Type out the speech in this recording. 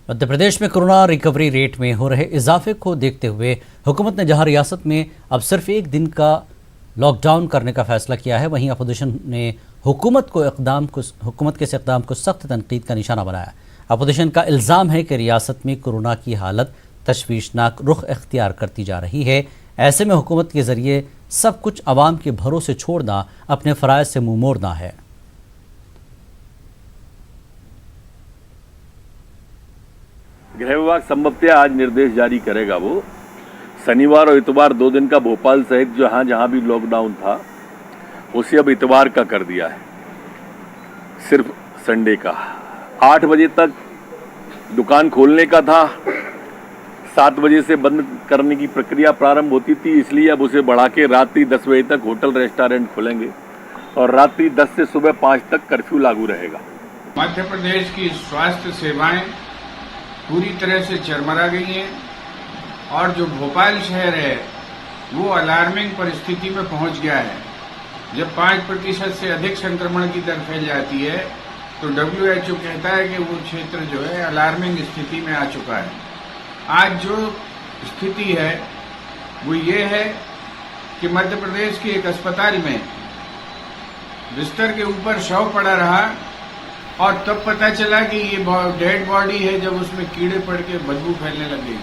मध्य प्रदेश में corona recovery rate में हो रहे इजाफे को देखते हुए हुकूमत ने जहां रियासत में अब सिर्फ एक दिन का लॉकडाउन करने का फैसला किया है, वहीं अपोजिशन ने हुकूमत के इस इक़दाम को सख्त तनकीद का निशाना बनाया। अपोजिशन का इल्ज़ाम है कि रियासत में कोरोना की हालत तशवीशनाक रुख इख्तियार करती जा रही है। ऐसे में हुकूमत के ज़रिए सब कुछ आवाम के भरोसे छोड़ना अपने फ़राइज़ से मुँह मोड़ना है। गृह विभाग संभवतः आज निर्देश जारी करेगा। वो शनिवार और इतवार 2 दिन का भोपाल सहित जहां भी लॉकडाउन था उसे अब इतवार का कर दिया है, सिर्फ संडे का। 8 बजे तक दुकान खोलने का था, 7 बजे से बंद करने की प्रक्रिया प्रारंभ होती थी, इसलिए अब उसे बढ़ा के रात्रि 10 बजे तक होटल रेस्टोरेंट खुलेंगे और रात्रि 10 से सुबह 5 तक कर्फ्यू लागू रहेगा। मध्य प्रदेश की स्वास्थ्य सेवाएं पूरी तरह से चरमरा गई हैं और जो भोपाल शहर है वो अलार्मिंग परिस्थिति में पहुंच गया है। जब 5% से अधिक संक्रमण की दर फैल जाती है तो WHO कहता है कि वो क्षेत्र जो है अलार्मिंग स्थिति में आ चुका है। आज जो स्थिति है वो ये है कि मध्य प्रदेश के एक अस्पताल में बिस्तर के ऊपर शव पड़ा रहा और तब पता चला कि ये डेड बॉडी है, जब उसमें कीड़े पड़ के बदबू फैलने लग गई।